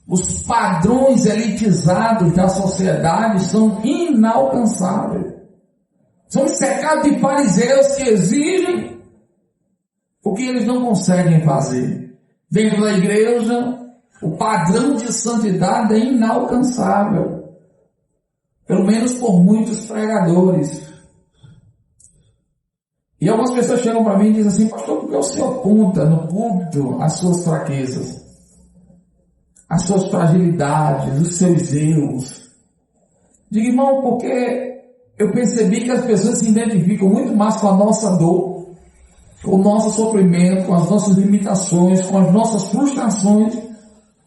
Os padrões elitizados da sociedade são inalcançáveis. São cercados de fariseus que exigem o que eles não conseguem fazer. Dentro da igreja, o padrão de santidade é inalcançável. Pelo menos por muitos pregadores. E algumas pessoas chegam para mim e dizem assim: pastor, por que o senhor aponta no púlpito as suas fraquezas? As suas fragilidades, os seus erros? Digo, irmão, porque eu percebi que as pessoas se identificam muito mais com a nossa dor, com o nosso sofrimento, com as nossas limitações, com as nossas frustrações,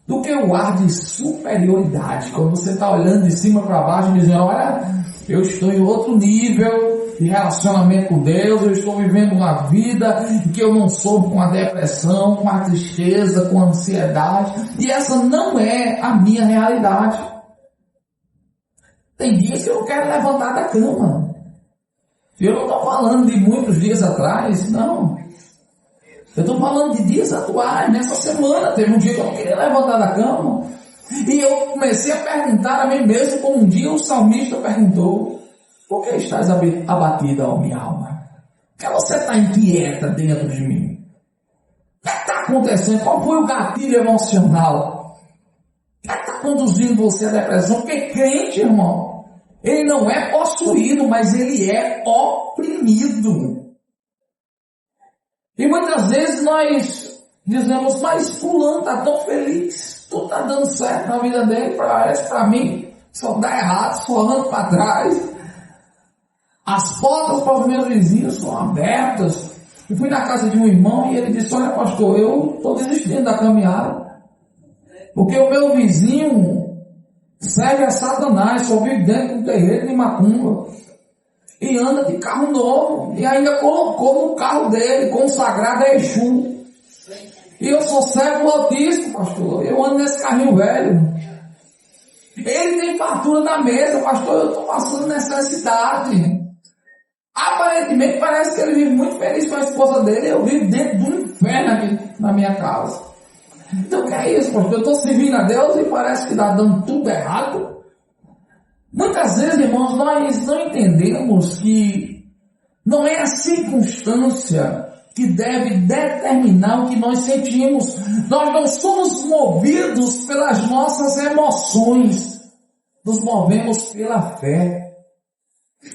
do que o ar de superioridade. Quando você está olhando de cima para baixo e dizendo: olha, eu estou em outro nível de relacionamento com Deus, eu estou vivendo uma vida em que eu não sofro com a depressão, com a tristeza, com a ansiedade, e essa não é a minha realidade. Tem dias que eu não quero levantar da cama. Eu não estou falando de muitos dias atrás, não. Eu estou falando de dias atuais. Nessa semana teve um dia que eu não queria levantar da cama, e eu comecei a perguntar a mim mesmo, como um dia o salmista perguntou: por que estás abatida, ó minha alma? Por que você está inquieta dentro de mim? O que está acontecendo? Qual foi o gatilho emocional? O que está conduzindo você à depressão? Porque crente, irmão, ele não é possuído, mas ele é oprimido. E muitas vezes nós dizemos: mas fulano está tão feliz, tudo está dando certo na vida dele, parece para mim só dá errado, só ando para trás. As portas para os meus vizinhos são abertas. Eu fui na casa de um irmão e ele disse: olha, pastor, eu estou desistindo da caminhada, porque o meu vizinho serve a Satanás, só vive dentro do terreiro de macumba, e anda de carro novo, e ainda colocou no carro dele, consagrado a Exu. E eu sou servo altíssimo, pastor, eu ando nesse carrinho velho. Ele tem fartura na mesa, pastor, eu estou passando necessidade. Aparentemente parece que ele vive muito feliz com a esposa dele. Eu vivo dentro do inferno aqui na minha casa. Então o que é isso, pastor? Eu estou servindo a Deus e parece que está dando tudo errado. Muitas vezes, irmãos, nós não entendemos que não é a circunstância que deve determinar o que nós sentimos. Nós não somos movidos pelas nossas emoções. Nos movemos pela fé.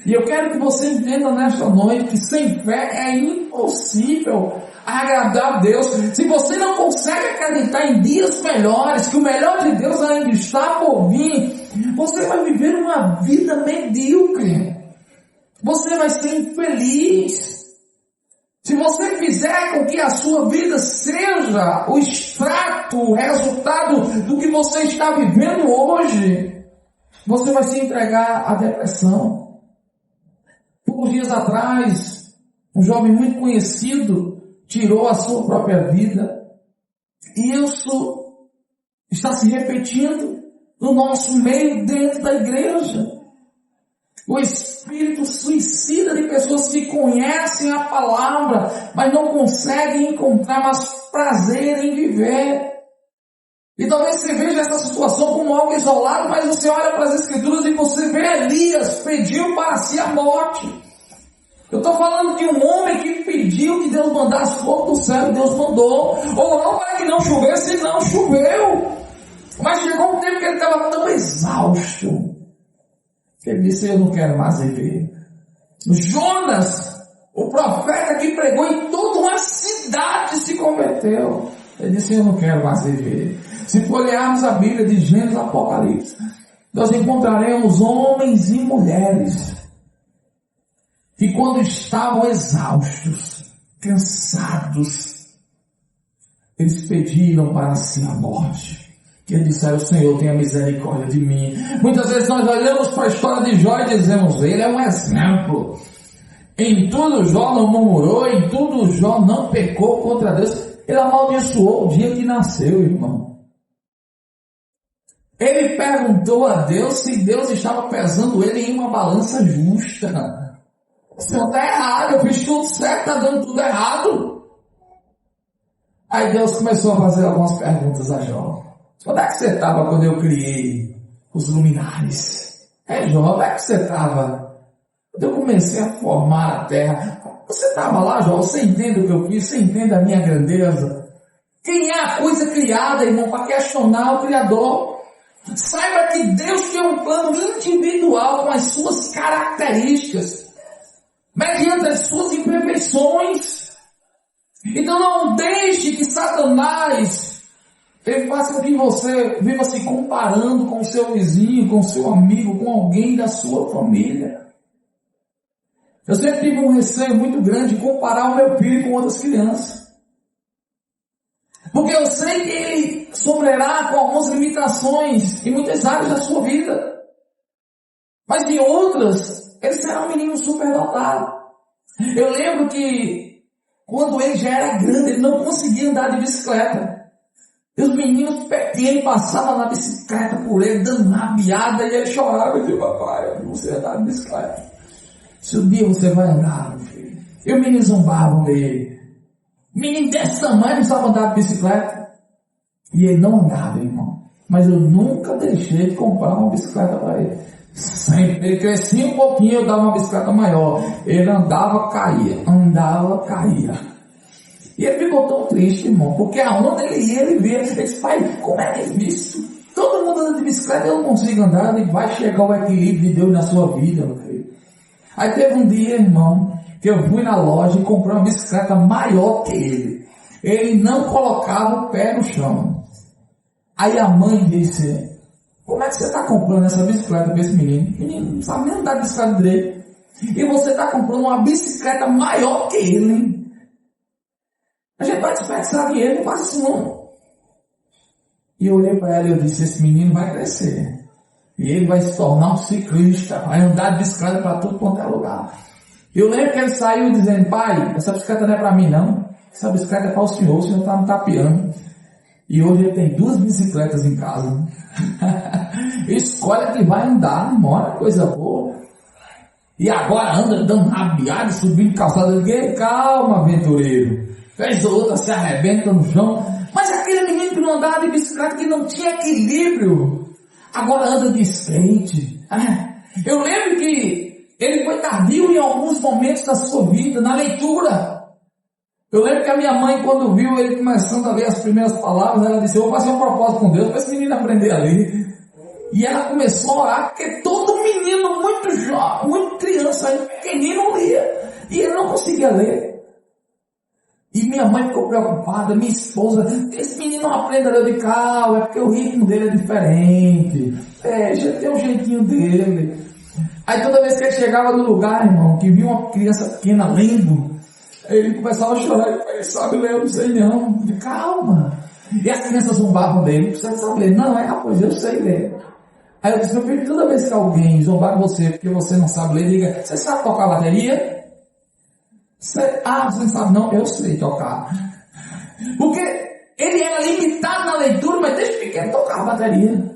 E eu quero que você entenda nesta noite que sem fé é impossível agradar a Deus. Se você não consegue acreditar em dias melhores, que o melhor de Deus ainda está por vir, você vai viver uma vida medíocre. Você vai ser infeliz. Se você fizer com que a sua vida seja o extrato, o resultado do que você está vivendo hoje, você vai se entregar à depressão. Poucos dias atrás, um jovem muito conhecido tirou a sua própria vida. E isso está se repetindo no nosso meio, dentro da igreja. O espírito suicida de pessoas que conhecem a palavra, mas não conseguem encontrar mais prazer em viver. E talvez você veja essa situação como algo isolado, mas você olha para as escrituras e você vê Elias pediu para si a morte. Eu estou falando de um homem que pediu que Deus mandasse fogo do céu, e Deus mandou. Ou não para que não chovesse, não choveu. Mas chegou um tempo que ele estava tão exausto, que ele disse: eu não quero mais viver. Jonas, o profeta que pregou em toda uma cidade, se converteu. Ele disse: eu não quero mais viver. Se folhearmos a Bíblia de Gênesis a Apocalipse, nós encontraremos homens e mulheres que, quando estavam exaustos, cansados, eles pediram para si a morte. Que eles disseram: Senhor, tenha misericórdia de mim. Muitas vezes nós olhamos para a história de Jó e dizemos: ele é um exemplo. Em tudo Jó não murmurou, em tudo Jó não pecou contra Deus. Ele amaldiçoou o dia que nasceu, irmão. Ele perguntou a Deus se Deus estava pesando ele em uma balança justa. Senhor, está errado, eu fiz tudo certo, está dando tudo errado. Aí Deus começou a fazer algumas perguntas a Jó. Onde é que você estava quando eu criei os luminares? Jó, onde é que você estava quando eu comecei a formar a terra? Você estava lá, Jó? Você entende o que eu fiz? Você entende a minha grandeza? Quem é a coisa criada, irmão, para questionar o Criador? Saiba que Deus tem um plano individual com as suas características, mediante as suas imperfeições. Então não deixe que Satanás ele faça com que você viva se comparando com o seu vizinho, com o seu amigo, com alguém da sua família. Eu sempre tive um receio muito grande de comparar o meu filho com outras crianças. Porque eu sei que ele sofrerá com algumas limitações em muitas áreas da sua vida. Mas em outras, ele será um menino superdotado. Eu lembro que quando ele já era grande, ele não conseguia andar de bicicleta. E os meninos pequenos passavam na bicicleta por ele, dando rabiada, e ele chorava. Eu disse, papai, eu não sei andar de bicicleta. Se um dia você vai andar, meu filho. E os meninos zombavam dele. Menino desse tamanho não sabe andar de bicicleta. E ele não andava, irmão. Mas eu nunca deixei de comprar uma bicicleta para ele. Sempre. Ele crescia um pouquinho, eu dava uma bicicleta maior. Ele andava, caía. Andava, caía. E ele ficou tão triste, irmão. Porque aonde ele ia, ele via. Ele disse, pai, como é que é isso? Todo mundo anda de bicicleta, eu não consigo andar. E vai chegar o equilíbrio de Deus na sua vida, meu filho. Aí teve um dia, irmão, que eu fui na loja e comprei uma bicicleta maior que ele. Ele não colocava o pé no chão. Aí a mãe disse, como é que você está comprando essa bicicleta para esse menino? O menino não sabe nem andar de bicicleta direito. E você está comprando uma bicicleta maior que ele, hein? A gente vai desperdiçar dinheiro, não faz isso não. E eu olhei para ela e eu disse, esse menino vai crescer. E ele vai se tornar um ciclista, vai andar de bicicleta para tudo quanto é lugar. Eu lembro que ele saiu dizendo, pai, essa bicicleta não é para mim não, essa bicicleta é para o senhor está me tapeando. E hoje ele tem 2 bicicletas em casa. Escolhe que vai andar, mora coisa boa. E agora anda dando rabiada, subindo calçada. Eu digo, calma, aventureiro. Fez outra, se arrebenta no chão. Mas aquele menino que não andava de bicicleta, que não tinha equilíbrio, agora anda de skate. Eu lembro que ele foi tardio em alguns momentos da sua vida, na leitura. Eu lembro que a minha mãe, quando viu ele começando a ler as primeiras palavras, ela disse, eu vou fazer um propósito com Deus para esse menino aprender a ler. E ela começou a orar, porque todo menino muito jovem, muito criança, pequenino lia. E ele não conseguia ler. E minha mãe ficou preocupada, minha esposa, esse menino não aprende a ler de calma, é porque o ritmo dele é diferente. Já tem um jeitinho dele. Aí toda vez que ele chegava no lugar, irmão, que via uma criança pequena lendo, ele começava a chorar, ele sabe ler, eu não sei não. De calma. E as crianças zombavam dele, você sabe ler? Não, pois eu sei ler. Aí eu disse, meu filho, toda vez que alguém zombar você porque você não sabe ler, diga, você sabe tocar bateria? Você não sabe não? Eu sei tocar. Porque ele era limitado na leitura, mas desde pequeno tocava bateria.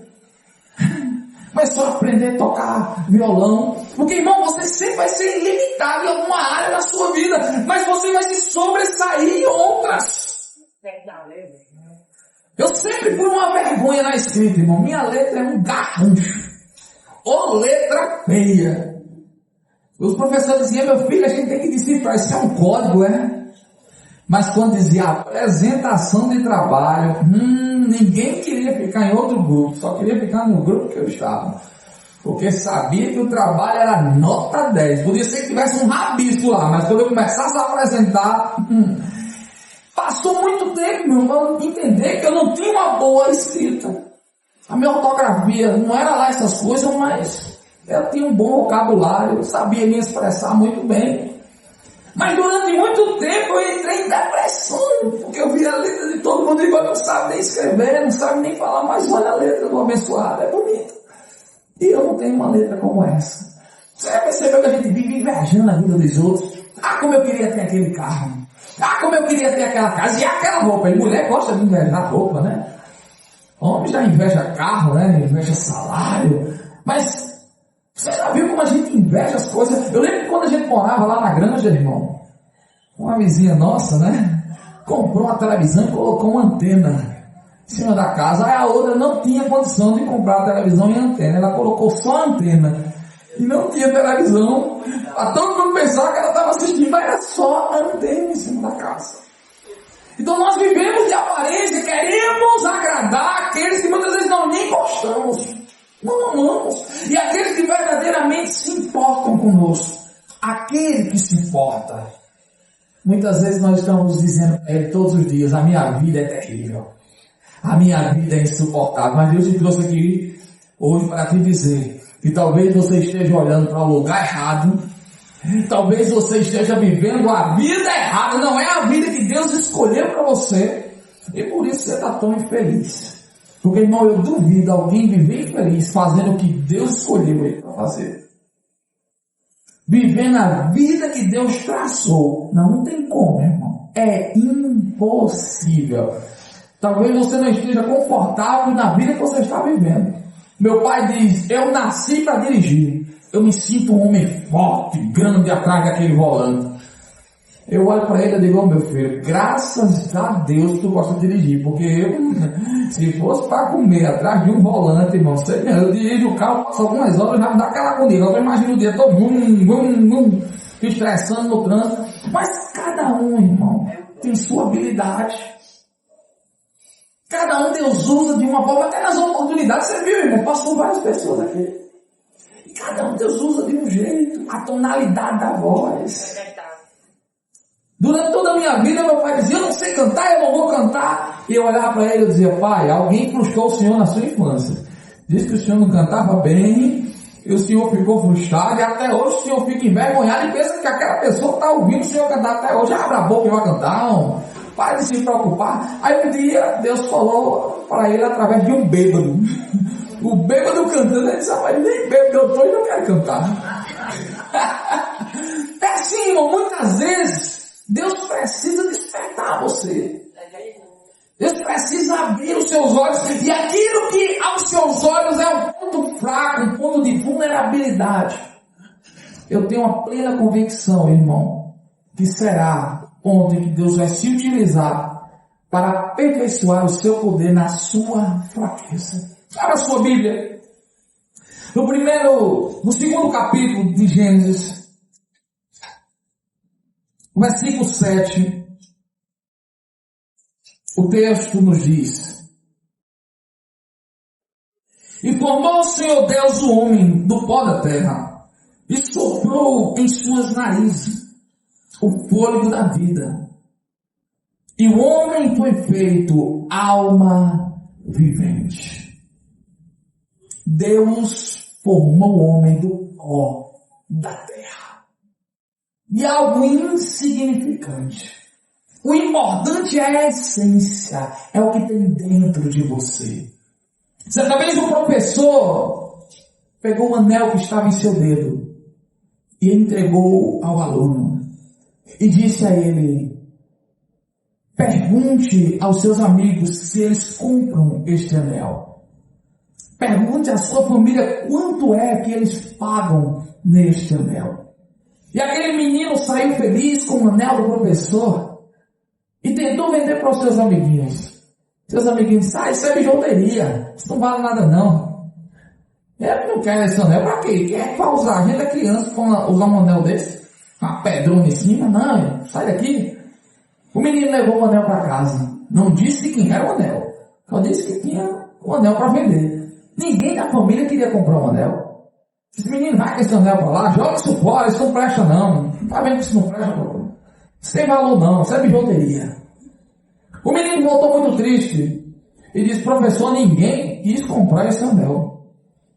Começou a aprender a tocar violão. Porque, irmão, você sempre vai ser ilimitado em alguma área da sua vida, mas você vai se sobressair em outras. Eu sempre fui uma vergonha na escrita, irmão. Minha letra é um garrancho. Ou letra feia. Os professores diziam, meu filho, a gente tem que decifrar, isso é um código, Mas quando dizia apresentação de trabalho, ninguém queria ficar em outro grupo, só queria ficar no grupo que eu estava. Porque sabia que o trabalho era nota 10. Podia ser que tivesse um rabisco lá, mas quando eu começasse a apresentar, passou muito tempo, meu irmão, para entender que eu não tinha uma boa escrita. A minha ortografia não era lá essas coisas, mas eu tinha um bom vocabulário, eu sabia me expressar muito bem. Mas durante muito tempo eu entrei em depressão, porque eu via a letra de todo mundo igual, não sabe nem escrever, não sabe nem falar, mas olha a letra do abençoado, é bonita. E eu não tenho uma letra como essa. Você já percebeu que a gente vive invejando a vida dos outros? Como eu queria ter aquele carro. Como eu queria ter aquela casa e aquela roupa. E mulher gosta de invejar roupa, né? Homem já inveja carro, né? Inveja salário. Mas você já viu como a gente inveja as coisas? Eu lembro que quando a gente morava lá na granja, irmão, uma vizinha nossa, né? Comprou uma televisão e colocou uma antena. em cima da casa. Aí a outra não tinha condição de comprar televisão e antena. Ela colocou só a antena. E não tinha televisão. Para todo mundo pensar que ela estava assistindo, mas era só a antena em cima da casa. Então nós vivemos de aparência, queremos agradar aqueles que muitas vezes nós nem gostamos, não amamos. E aqueles que verdadeiramente se importam conosco. Aquele que se importa. Muitas vezes nós estamos dizendo para ele todos os dias, a minha vida é terrível. A minha vida é insuportável. Mas Deus te trouxe aqui hoje para te dizer que talvez você esteja olhando para o lugar errado. Talvez você esteja vivendo a vida errada. Não é a vida que Deus escolheu para você. E por isso você está tão infeliz. Porque, irmão, eu duvido alguém viver infeliz fazendo o que Deus escolheu ele para fazer. Vivendo a vida que Deus traçou. Não tem como, irmão. É impossível. Talvez você não esteja confortável na vida que você está vivendo. Meu pai diz, eu nasci para dirigir. Eu me sinto um homem forte, grande atrás daquele volante. Eu olho para ele e digo, meu filho, graças a Deus tu gosta de dirigir. Porque eu, se fosse para comer atrás de um volante, irmão, eu dirijo o carro, passo algumas horas, já me dá aquela agonia. Eu imagino o dia todo estressando no trânsito. Mas cada um, irmão, tem sua habilidade. Cada um Deus usa de uma forma, até nas oportunidades. Você viu, irmão? Passou várias pessoas aqui. E cada um Deus usa de um jeito. A tonalidade da voz. Durante toda a minha vida, meu pai dizia, eu não sei cantar, eu não vou cantar. E eu olhava para ele e dizia, pai, alguém frustrou o senhor na sua infância. Diz que o senhor não cantava bem, e o senhor ficou frustrado, e até hoje o senhor fica envergonhado e pensa que aquela pessoa está ouvindo o senhor cantar até hoje. Abre a boca e vai cantar, não. Para de se preocupar. Aí um dia Deus falou para ele através de um bêbado. O bêbado cantando, ele disse, mas nem bêbado eu estou e não quero cantar. É assim, irmão, muitas vezes Deus precisa despertar você. Deus precisa abrir os seus olhos. E aquilo que aos seus olhos é um ponto fraco, um ponto de vulnerabilidade. Eu tenho uma plena convicção, irmão, que será onde que Deus vai se utilizar para aperfeiçoar o seu poder na sua fraqueza. Abra a sua Bíblia. No segundo capítulo de Gênesis, versículo 7, o texto nos diz: E formou o Senhor Deus o homem do pó da terra, e soprou em suas narizes o fôlego da vida. E o homem foi feito alma vivente. Deus formou o homem do pó da terra. E algo insignificante. O importante é a essência, é o que tem dentro de você. Certa vez o professor pegou um anel que estava em seu dedo e entregou ao aluno e disse a ele: pergunte aos seus amigos se eles compram este anel. Pergunte à sua família quanto é que eles pagam neste anel. E aquele menino saiu feliz com o anel do professor e tentou vender para os seus amiguinhos. Seus amiguinhos disseram, isso é bijuteria, isso não vale nada não. Eu não quero esse anel, para quê? Quem é que vai usar? A gente é criança para usar um anel desse? Uma pedrona em cima? Não, sai daqui. O menino levou o anel para casa. Não disse quem era o anel. Só disse que tinha o anel para vender. Ninguém da família queria comprar um anel. Esse menino vai com esse anel para lá, joga isso fora, isso não presta não. Não tá vendo que isso não presta? Isso tem valor não, isso é bijuteria. O menino voltou muito triste e disse, professor, ninguém quis comprar esse anel.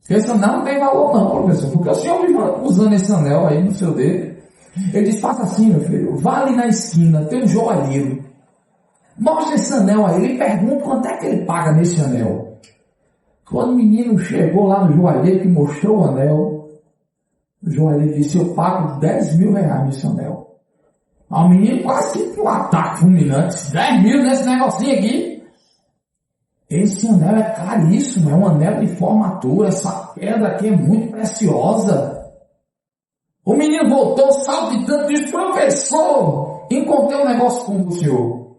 Esse anel não tem valor não, professor, porque o senhor me usando esse anel aí no seu dedo. Ele disse, faça assim, meu filho, vá ali na esquina, tem um joalheiro. Mostra esse anel a ele e pergunta quanto é que ele paga nesse anel. Quando o menino chegou lá no joalheiro que mostrou o anel, o joalheiro disse, eu pago 10 mil reais nesse anel. O menino quase que um ataque fulminante. 10 mil nesse negocinho aqui. Esse anel é caríssimo, é um anel de formatura, essa pedra aqui é muito preciosa. O menino voltou saltitando e disse, professor, encontrei um negócio com o senhor.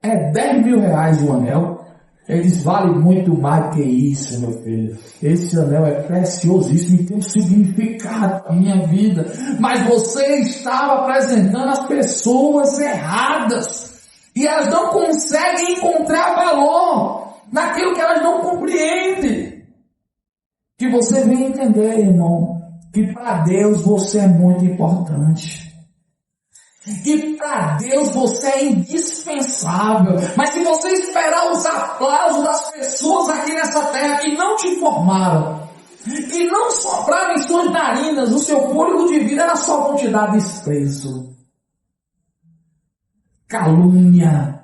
É 10 mil reais o anel. Ele diz, vale muito mais que isso, meu filho. Esse anel é preciosíssimo e tem um significado na minha vida. Mas você estava apresentando as pessoas erradas. E elas não conseguem encontrar valor naquilo que elas não compreendem. Que você venha entender, irmão, que para Deus você é muito importante. Que para Deus você é indispensável. Mas se você esperar os aplausos das pessoas aqui nessa terra que não te formaram, que não sopraram em suas narinas, o seu fôlego de vida era só vão te dar desprezo, calúnia.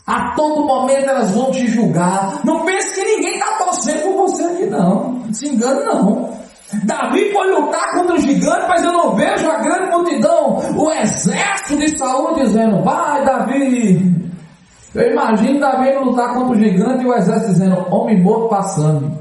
A todo momento elas vão te julgar. Não pense que ninguém está torcendo por você aqui não. Não se engane não. Davi foi lutar contra o gigante, mas eu não vejo a grande multidão, o exército de Saul dizendo, vai Davi. Eu imagino Davi lutar contra o gigante e o exército dizendo, homem morto passando.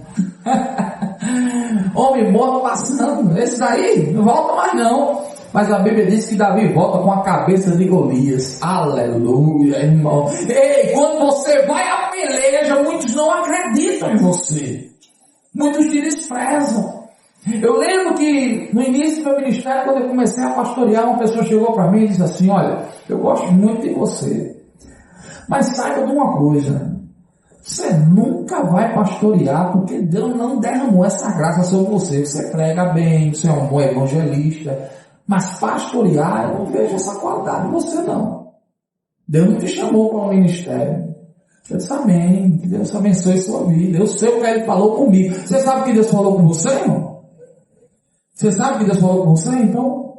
Homem morto passando. Esse daí não volta mais não. Mas a Bíblia diz que Davi volta com a cabeça de Golias. Aleluia, irmão. Ei, quando você vai à peleja, muitos não acreditam em você. Muitos te desprezam. Eu lembro que no início do meu ministério, quando eu comecei a pastorear, uma pessoa chegou para mim e disse assim, olha, eu gosto muito de você, mas saiba de uma coisa, você nunca vai pastorear porque Deus não derramou essa graça sobre você. Você prega bem, você é um bom evangelista, mas pastorear, eu não vejo essa qualidade em você não. Deus não te chamou para o ministério. Eu disse amém, que Deus abençoe sua vida. Eu sei o que Ele falou comigo. Você sabe o que Deus falou com você, irmão? Você sabe o que Deus falou com você? Então,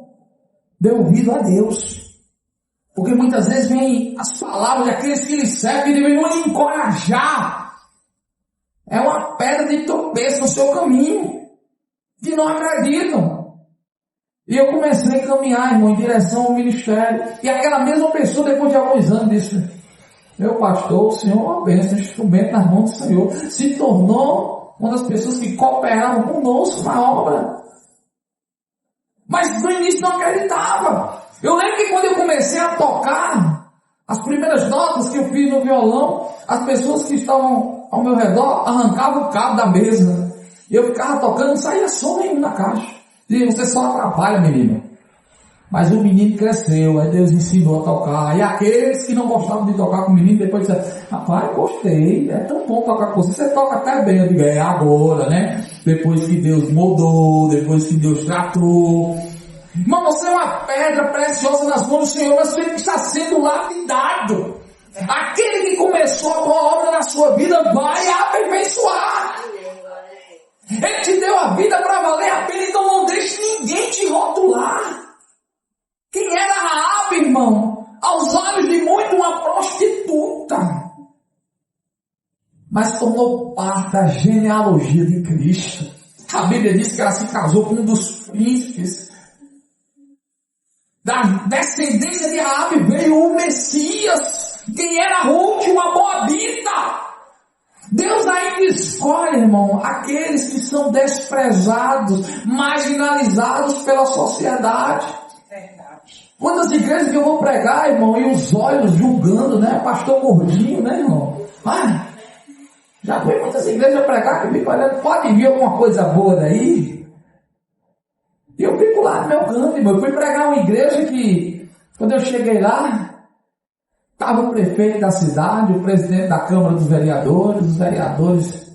dê ouvido a Deus. Porque muitas vezes vem as palavras daqueles que lhe servem e devem lhe encorajar. É uma pedra de tropeço no seu caminho. Que não acreditam. E eu comecei a caminhar, irmão, em direção ao ministério. E aquela mesma pessoa, depois de alguns anos, disse, meu pastor, o Senhor é uma bênção, um instrumento nas mãos do Senhor. Se tornou uma das pessoas que cooperavam conosco na obra. Mas no início não acreditava. Eu lembro que quando eu comecei a tocar, as primeiras notas que eu fiz no violão, as pessoas que estavam ao meu redor arrancavam o cabo da mesa. E eu ficava tocando, não saía som nenhum na caixa. E você só atrapalha, menino. Mas o menino cresceu, aí Deus ensinou a tocar. E aqueles que não gostavam de tocar com o menino, depois disseram, rapaz, gostei, é tão bom tocar com você. Você toca até bem, eu digo, é agora, né? Depois que Deus mudou, depois que Deus tratou. Mas você é uma pedra preciosa nas mãos do Senhor, mas você está sendo lapidado. Aquele que começou a boa obra na sua vida vai aperfeiçoar. Ele te deu a vida para valer a pena, então não deixe ninguém te rotular. Quem era Raabe, irmão? Aos olhos de muito uma prostituta. Mas tomou parte da genealogia de Cristo. A Bíblia diz que ela se casou com um dos príncipes. Da descendência de Raabe veio o Messias. Quem era Ruth, uma moabita. Deus ainda escolhe, irmão, aqueles que são desprezados, marginalizados pela sociedade. Quantas igrejas que eu vou pregar, irmão, e os olhos julgando, né? Pastor gordinho, né, irmão? Ah, já fui muitas igrejas pregar que fico olhando, pode vir alguma coisa boa daí? E eu fico lá no meu canto, irmão. Eu fui pregar uma igreja que, quando eu cheguei lá, estava o prefeito da cidade, o presidente da Câmara dos Vereadores, os vereadores,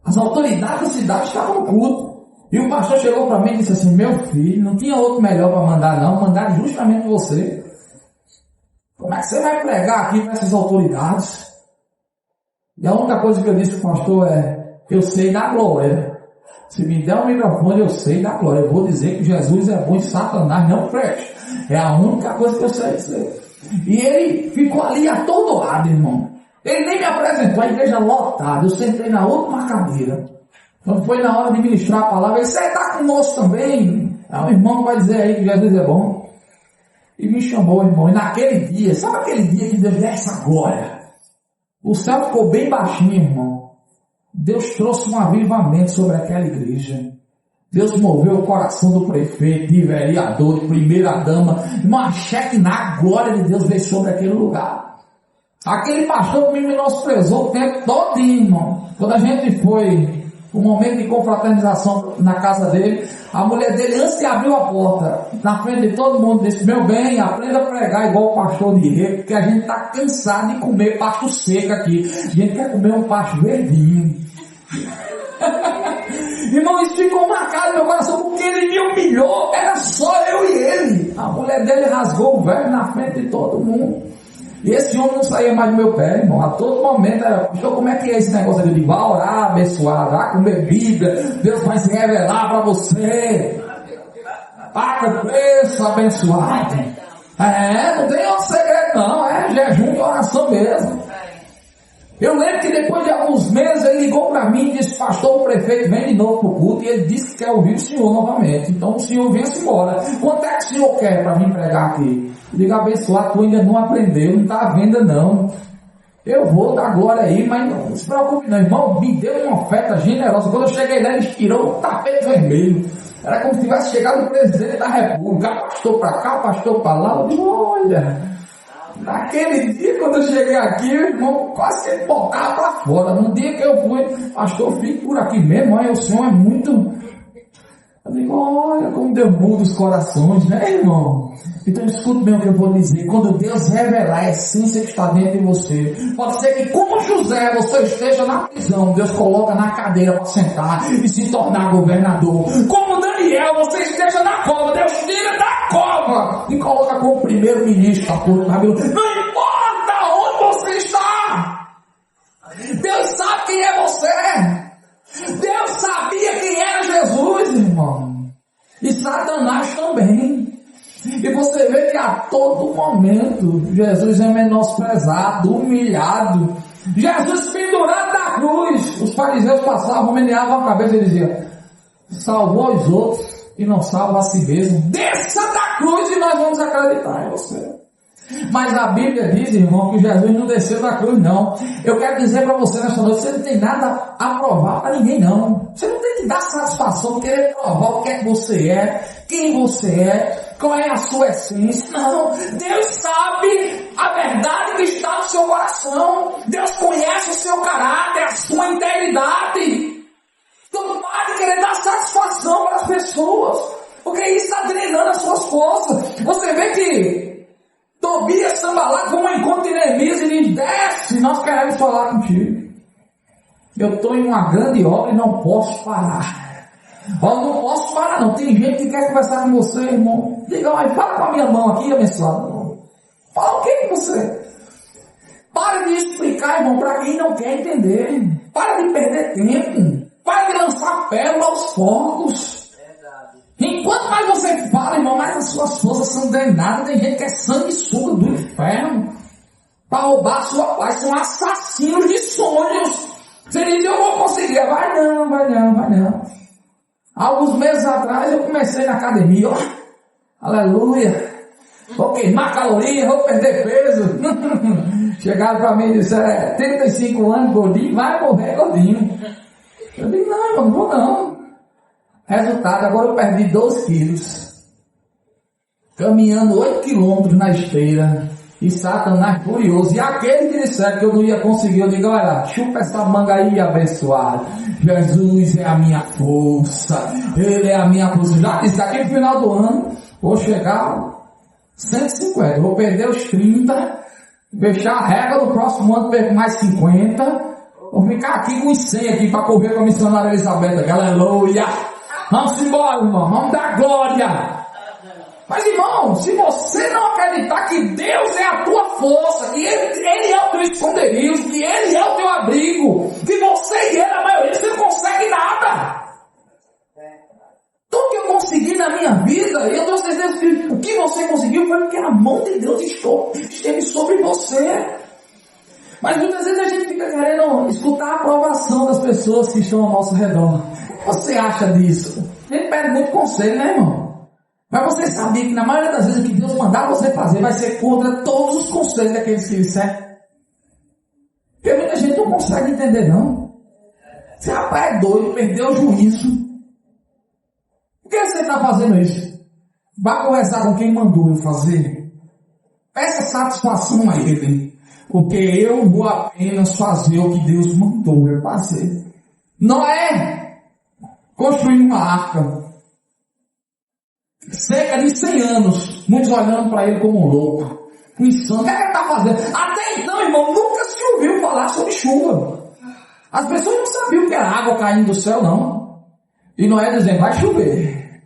as autoridades da cidade estavam no culto. E o pastor chegou para mim e disse assim, meu filho, não tinha outro melhor para mandar não, mandaram justamente você. Como é que você vai pregar aqui com essas autoridades? E a única coisa que eu disse para o pastor é, eu sei da glória. Se me der um microfone, eu sei da glória. Eu vou dizer que Jesus é bom e Satanás não preste. É a única coisa que eu sei dizer. E ele ficou ali atordoado, irmão. Ele nem me apresentou, a igreja lotada. Eu sentei na última cadeira. Quando foi na hora de ministrar a palavra, ele disse, você está conosco também? O irmão vai dizer aí que Jesus é bom. E me chamou, irmão. E naquele dia, sabe aquele dia que Deus desce a glória? O céu ficou bem baixinho, irmão. Deus trouxe um avivamento sobre aquela igreja. Deus moveu o coração do prefeito, de vereador, de primeira dama. Uma cheque na glória de Deus veio sobre aquele lugar. Aquele pastor me menosprezou o tempo todo, irmão. Quando a gente foi o momento de confraternização na casa dele, a mulher dele, antes de abrir a porta, na frente de todo mundo, disse: meu bem, aprenda a pregar igual o pastor de rei, porque a gente está cansado de comer pasto seco aqui. A gente quer comer um pasto verdinho. Irmão, isso ficou marcado no meu coração, porque ele me humilhou. Era só eu e ele. A mulher dele rasgou o velho na frente de todo mundo. E esse homem não saía mais do meu pé, irmão. A todo momento, pastor, como é que é esse negócio ali? Vai orar, abençoar, vai comer Bíblia, Deus vai se revelar para você. Paga o preço, abençoado. Não tem outro segredo não, é jejum e oração mesmo. Eu lembro que depois de alguns meses ele ligou para mim e disse: pastor, o prefeito vem de novo para o culto, e ele disse que quer ouvir o senhor novamente. Então o senhor venha-se embora. Quanto é que o senhor quer para vir pregar aqui? Eu digo: abençoado, tu ainda não aprendeu, não está à venda não. Eu vou dar glória aí, mas não se preocupe não, irmão. Me deu uma oferta generosa. Quando eu cheguei lá, ele tirou o tapete vermelho. Era como se tivesse chegado o presidente da república. Pastor para cá, pastor para lá. Eu digo: olha... Naquele dia, quando eu cheguei aqui, o irmão quase que botava para fora. No dia que eu fui: pastor, fique por aqui mesmo, olha, o Senhor é muito... Eu digo: olha como Deus muda os corações, né, irmão? Então escute bem o que eu vou dizer. Quando Deus revelar a essência que está dentro de você, pode ser que, como José, você esteja na prisão, Deus coloca na cadeira para sentar e se tornar governador. Como Daniel, você esteja na cova, Deus tira da cova e coloca como primeiro-ministro da corte babilônica. Não importa onde você está, Deus sabe quem é você. Deus sabia quem era Jesus, irmão. E Satanás também. E você vê que a todo momento Jesus é menosprezado, humilhado. Jesus pendurado na cruz. Os fariseus passavam, meneavam a cabeça e diziam: salvou os outros e não salva a si mesmo. Desça da cruz e nós vamos acreditar em você. Mas a Bíblia diz, irmão, que Jesus não desceu da cruz, não. Eu quero dizer para você nessa noite: você não tem nada a provar para ninguém, não. Você não tem que dar satisfação, querer provar o que é que você é, quem você é, qual é a sua essência. Não, Deus sabe a verdade que está no seu coração. Deus conhece o seu caráter, a sua integridade. Então não pode querer dar satisfação para as pessoas, porque isso está drenando as suas forças. Você vê que Tobias Sambalat vão ao encontro de Neemias e diz: desce, nós queremos falar contigo. Eu estou em uma grande obra e não posso parar. Eu não posso parar não. Tem gente que quer conversar com você, irmão. Diga: mas fala com a minha mão aqui, abençoado. Fala o que com você? Para de explicar, irmão, para quem não quer entender. Para de perder tempo. Para de lançar pérola aos porcos. Enquanto mais você fala, irmão, mais as suas forças são drenadas. Tem gente que é sanguessuga do inferno para roubar a sua paz. São assassinos de sonhos. Você diz: eu vou conseguir. Vai não, vai não, vai não. Alguns meses atrás eu comecei na academia. Aleluia. Vou queimar calorias, vou perder peso. Chegaram para mim e disseram: 35 anos, gordinho, vai morrer gordinho. Eu disse: não, irmão, não vou não. Resultado, agora eu perdi 12 quilos. Caminhando 8 quilômetros na esteira. E Satanás furioso. E aquele que disser que eu não ia conseguir, eu digo: olha, chupa essa manga aí, abençoado. Jesus é a minha força. Ele é a minha força. Já disse, aqui no final do ano, vou chegar 150. Vou perder os 30. Fechar a regra, no próximo ano perco mais 50. Vou ficar aqui com os 100 aqui para correr com a missionária Elizabeth. Aleluia. Vamos embora, irmão. Vamos dar glória. Mas, irmão, se você não acreditar que Deus é a tua força, que Ele é o teu esconderijo, que Ele é o teu abrigo, que você e Ele, a maioria, você não consegue nada. Tudo que eu consegui na minha vida, eu tenho certeza que o que você conseguiu foi porque a mão de Deus esteve sobre você. Mas muitas vezes a gente fica querendo escutar a aprovação das pessoas que estão ao nosso redor. O que você acha disso? A gente pede muito conselho, né, irmão? Mas você sabia que na maioria das vezes o que Deus mandar você fazer vai ser contra todos os conselhos daqueles que lhe servem? Porque muita gente não consegue entender, não. Você, rapaz, é doido, perdeu o juízo. Por que você está fazendo isso? Vá conversar com quem mandou eu fazer. Peça satisfação a ele. Porque eu vou apenas fazer o que Deus mandou eu fazer. Noé construiu uma arca. Cerca de 100 anos, muitos olhando para ele como um louco, um insano. O que é que ele está fazendo? Até então, irmão, nunca se ouviu falar sobre chuva. As pessoas não sabiam que era água caindo do céu, não. E Noé dizendo, vai chover.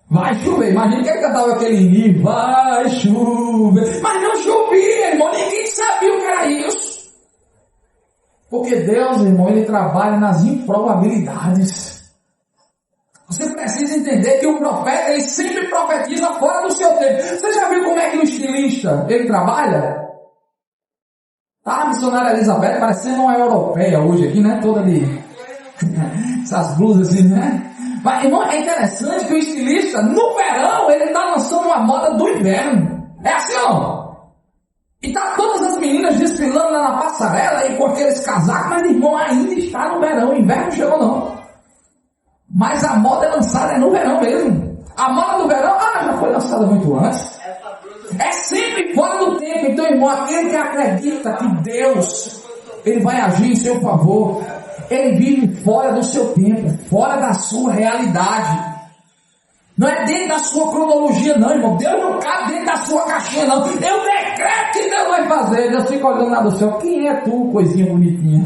Vai chover. Imagina que ele cantava aquele hino, vai chover. Mas não chovia, irmão. Ninguém sabia o que era isso. Porque Deus, irmão, ele trabalha nas improbabilidades. Você precisa entender que o profeta, ele sempre profetiza fora do seu tempo. Você já viu como é que o estilista, ele trabalha? A missionária Elizabeth parecendo uma europeia hoje aqui, né? Toda de... essas blusas assim, né? Mas, irmão, é interessante que o estilista, no verão, ele está lançando uma moda do inverno. É assim, ó. E tá todas as meninas desfilando lá na passarela e com aqueles casacos, mas, irmão, ainda está no verão. O inverno não chegou, não. Mas a moda é lançada no verão mesmo. A moda do verão, já foi lançada muito antes. É sempre fora do tempo. Então, irmão, aquele que acredita que Deus, ele vai agir em seu favor, ele vive fora do seu tempo, fora da sua realidade. Não é dentro da sua cronologia, não, irmão. Deus não cabe dentro da sua caixinha, não. Eu decreto que Deus vai fazer. Deus fica olhando lá do céu. Quem é tu, coisinha bonitinha?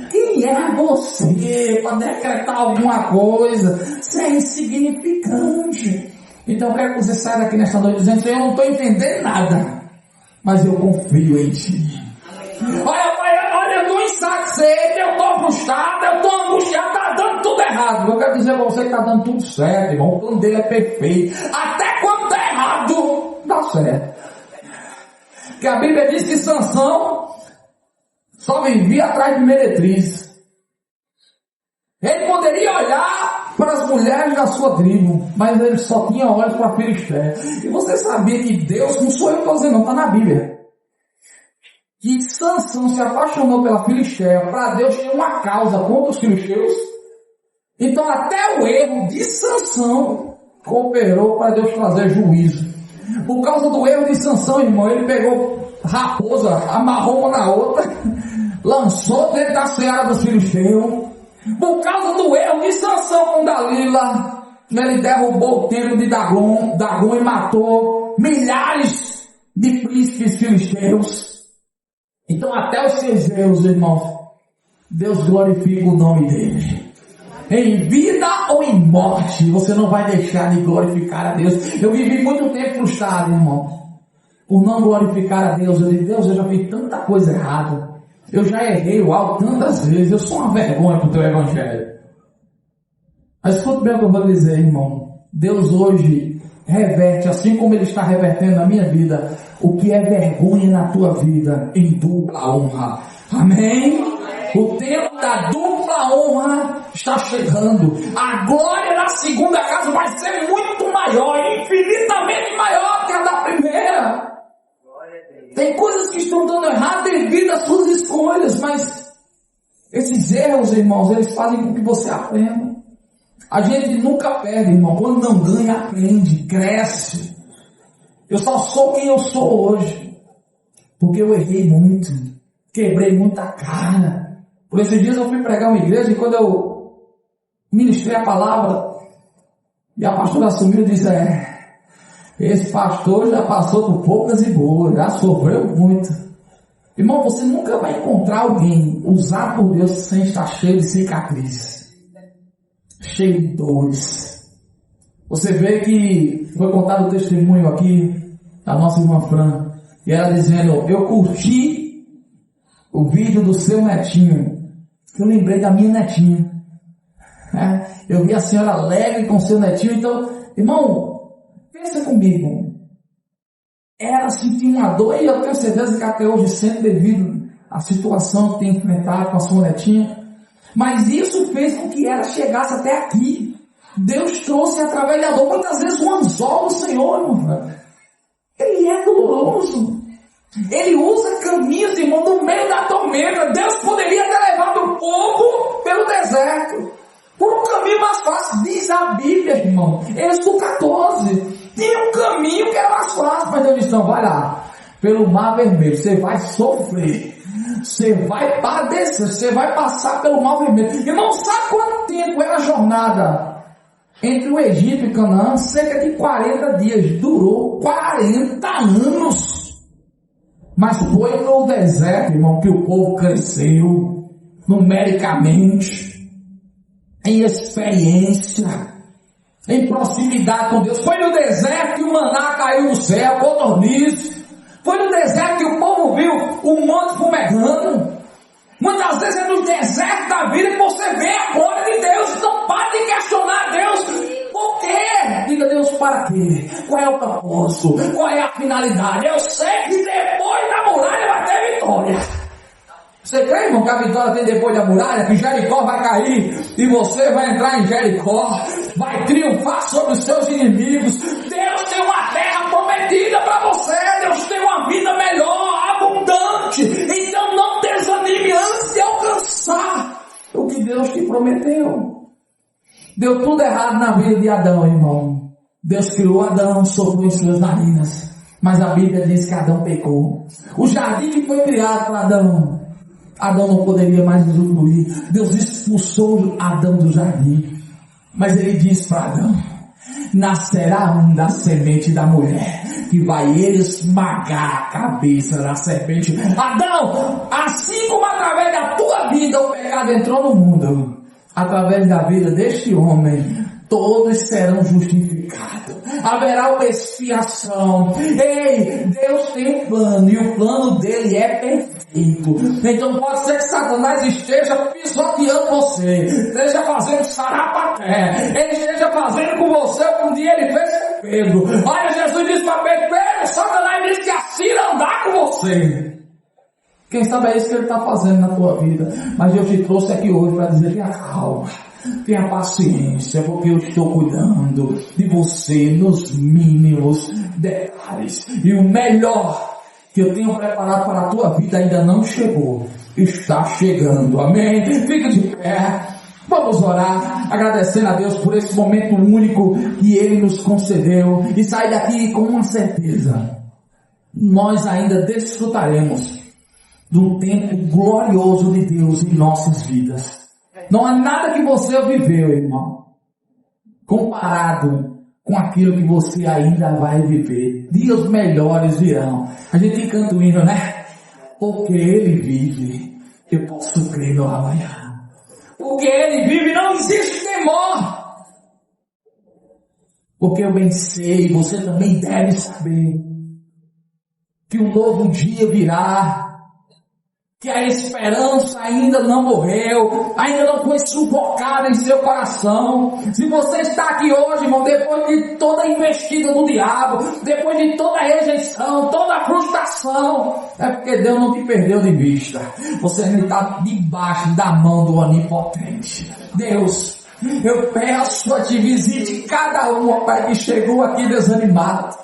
Quem é você para decretar alguma coisa? Você é insignificante. Então eu quero que você saia daqui nesta noite dizendo, eu não estou entendendo nada, mas eu confio em ti. Olha, eu estou insatisfeito, eu estou frustrado, eu estou angustiado, está dando tudo errado. Eu quero dizer para você que está dando tudo certo, irmão. O plano dele é perfeito. Até quando está errado, dá certo. Porque a Bíblia diz que Sansão só vivia atrás de meretrizes. Ele poderia olhar para as mulheres da sua tribo, mas ele só tinha olhos para a Filistéia. E você sabia que Deus, não sou eu que estou dizendo, não, está na Bíblia, que Sansão se apaixonou pela Filistéia, para Deus ter uma causa contra os filisteus. Então até o erro de Sansão cooperou para Deus trazer juízo. Por causa do erro de Sansão, irmão, ele pegou raposa, amarrou uma na outra, lançou dentro da seara dos filisteus. Por causa do erro de Sansão com Dalila, ele derrubou o templo de Dagon e matou milhares de príncipes filisteus. Então até os seus erros, irmãos, Deus glorifica o nome dele. Em vida ou em morte, você não vai deixar de glorificar a Deus. Eu vivi muito tempo frustrado, irmão, por não glorificar a Deus. Eu disse, Deus, eu já fiz tanta coisa errada. Eu já errei o alto tantas vezes. Eu sou uma vergonha para o teu evangelho. Mas escuta bem o que eu vou dizer, irmão. Deus hoje reverte, assim como Ele está revertendo na minha vida, o que é vergonha na tua vida, em dupla honra. Amém? O tempo da dupla honra está chegando. A glória da segunda casa vai ser muito maior, infinitamente maior que a da primeira. Tem coisas que estão dando errado devido às suas escolhas, mas esses erros, irmãos, eles fazem com que você aprenda. A gente nunca perde, irmão. Quando não ganha, aprende, cresce. Eu só sou quem eu sou hoje, porque eu errei muito, quebrei muita cara. Por esses dias eu fui pregar uma igreja e quando eu ministrei a palavra, e a pastora assumiu e disse, esse pastor já passou por poucas e boas, já sofreu muito. Irmão, você nunca vai encontrar alguém usado por Deus sem estar cheio de cicatrizes, cheio de dores. Você vê que foi contado o testemunho aqui da nossa irmã Fran, e ela dizendo, eu curti o vídeo do seu netinho, que eu lembrei da minha netinha. Eu vi a senhora alegre com seu netinho. Então, irmão, pensa comigo, ela sentiu uma dor e eu tenho certeza que até hoje sente devido à situação que tem enfrentado com a sua netinha, mas isso fez com que ela chegasse até aqui. Deus trouxe através da dor, muitas vezes um anzol do Senhor, irmão. Ele é doloroso, ele usa caminhos, irmão, no meio da tormenta. Deus poderia ter levado o povo pelo deserto por um caminho mais fácil, diz a Bíblia, irmão. Êxodo 14. Tinha um caminho que era mais fácil, mas Deus disse, não, vai lá. pelo Mar Vermelho. Você vai sofrer. Você vai padecer. Você vai passar pelo Mar Vermelho. E não sabe quanto tempo era a jornada entre o Egito e Canaã? Cerca de 40 dias. Durou 40 anos. Mas foi no deserto, irmão, que o povo cresceu numericamente, em experiência, em proximidade com Deus. Foi no deserto que o maná caiu do céu, codorniz. Foi no deserto que o povo viu o monte fumegando. Muitas vezes é no deserto da vida que você vê a glória de Deus. Então pare de questionar Deus. Por quê? Diga: Deus, para quê? Qual é o propósito? Qual é a finalidade? Eu sei que depois da muralha vai ter vitória. Você crê, irmão, que a vitória tem depois da muralha? Que Jericó vai cair e você vai entrar em Jericó, vai triunfar sobre os seus inimigos. Deus tem uma terra prometida para você. Deus tem uma vida melhor, abundante. Então não desanime antes de alcançar o que Deus te prometeu. Deu tudo errado na vida de Adão, irmão. Deus criou Adão, soprou em suas narinas, mas a Bíblia diz que Adão pecou. O jardim que foi criado para Adão, Adão não poderia mais usufruir. Deus expulsou Adão do jardim. Mas ele disse para Adão: nascerá um da semente da mulher, que vai esmagar a cabeça da serpente. Adão, assim como através da tua vida o pecado entrou no mundo, através da vida deste homem, todos serão justificados. Haverá uma expiação. Ei, Deus tem um plano, e o plano dele é perfeito. Então pode ser que Satanás esteja pisoteando você, esteja fazendo sarapaté, ele esteja fazendo com você o que um dia ele fez com Pedro. Olha, Jesus disse para Pedro: Pedro, Satanás disse que assim andar com você. Quem sabe é isso que ele está fazendo na tua vida. Mas eu te trouxe aqui hoje para dizer: tenha calma, tenha paciência, porque eu estou cuidando de você nos mínimos detalhes. E o melhor que eu tenho preparado para a tua vida ainda não chegou. Está chegando. Amém? Fique de pé. Vamos orar, agradecendo a Deus por esse momento único que Ele nos concedeu. E sair daqui com uma certeza: nós ainda desfrutaremos do tempo glorioso de Deus em nossas vidas. Não há nada que você viveu, irmão, comparado com aquilo que você ainda vai viver. Dias melhores virão. A gente canta o hino, né? Porque Ele vive, eu posso crer no amanhã. Porque Ele vive, não existe temor. Porque eu bem sei, você também deve saber, que um novo dia virá, que a esperança ainda não morreu, ainda não foi sufocada em seu coração. Se você está aqui hoje, irmão, depois de toda a investida do diabo, depois de toda a rejeição, toda a frustração, é porque Deus não te perdeu de vista. Você ainda está debaixo da mão do Onipotente. Deus, eu peço a te visite cada um, ó Pai, que chegou aqui desanimado.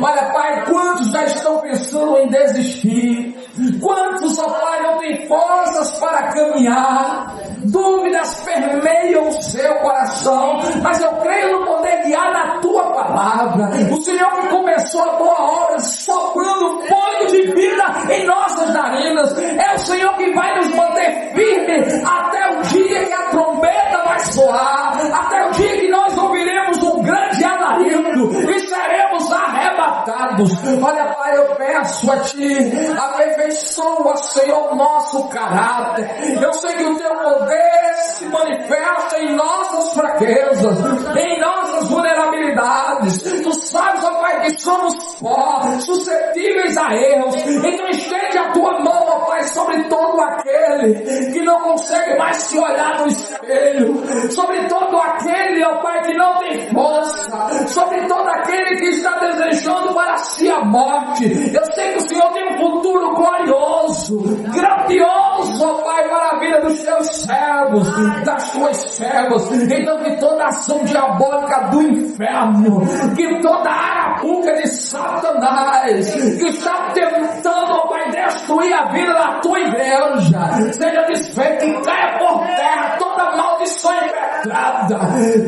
Olha, Pai, quantos já estão pensando em desistir? Quantos, ó Pai, não têm forças para caminhar? Dúvidas permeiam o seu coração, mas eu creio no poder que há na tua palavra. O Senhor que começou a boa obra, soprando fôlego de vida em nossas narinas, é o Senhor que vai nos manter firmes até o dia que a trombeta vai soar, até o dia que nós ouviremos um grande alarido e seremos arrebatados. Olha, Pai, eu peço a Ti, aperfeiçoa, Senhor, nosso caráter. Eu sei que o Teu poder se manifesta em nossas fraquezas, em nossas vulnerabilidades. Tu sabes, ó Pai, que somos pó, suscetíveis a erros. Então estende a Tua mão, ó Pai, sobre todo aquele que não consegue mais se olhar no espelho, sobre todo aquele, ó Pai, que não tem força, sobre todo aquele que está desejando para si a morte. Eu sei que o Senhor tem um futuro glorioso, grandioso, ó Pai, para a vida dos Teus servos, das Tuas servas. Então que toda ação diabólica do inferno, que toda arapuca de Satanás que está tentando, ó Pai, destruir a vida da Tua igreja, seja desfeita, que caia por terra toda maldição impetrada,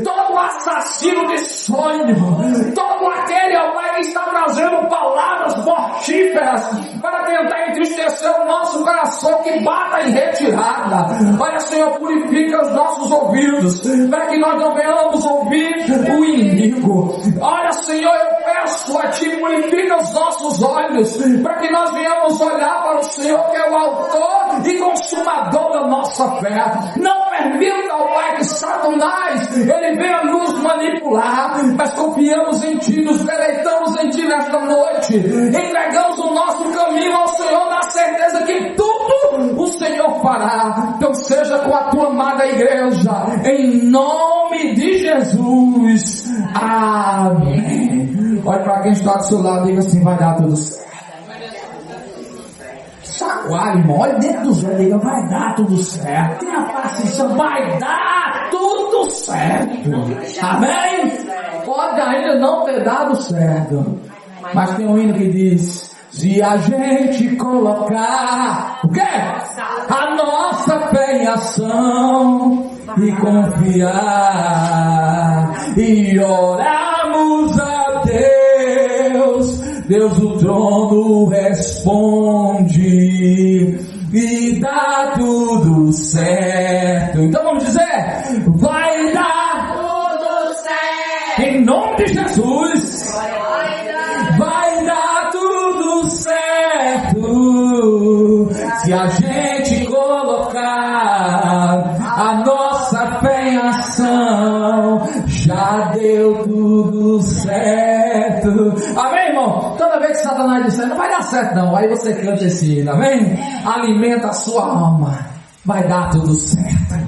todo assassino de sonho, todo aquele, ó Pai, que está trazendo palavras mortíferas para tentar entristecer o nosso coração, que bata em retirada. Olha, Senhor, purifica os nossos ouvidos, para que nós não venhamos ouvir o inimigo. Olha, Senhor, eu peço a Ti, purifica os nossos olhos, para que nós venhamos olhar para o Senhor, que é o autor e consumador da nossa fé. Não permita, ó Pai, que Satanás, ele venha nos manipular, mas confiamos em Ti, nos deleitamos em Ti nesta noite, entregamos o nosso caminho ao Senhor, na certeza que tudo o Senhor fará. Então seja com a Tua amada igreja, em nome de Jesus, amém. Olha para quem está do seu lado e diga assim: vai dar tudo certo. Chacoalhe, irmão, olha dentro dos olhos, diga: vai dar tudo certo. Tenha paciência, vai dar tudo certo. Amém? Pode ainda não ter dado certo, mas tem um hino que diz: se a gente colocar o quê? A nossa fé em ação e confiar e orarmos a Deus, Deus do trono responde e dá tudo certo. Então vamos dizer: vai dar tudo certo. Em nome de Jesus. Vai dar tudo certo. Se a gente colocar a nossa fé em ação, já deu tudo certo. Amém, irmão? Toda vez que Satanás disser não vai dar certo não, aí você canta esse hino, amém? Alimenta a sua alma. Vai dar tudo certo.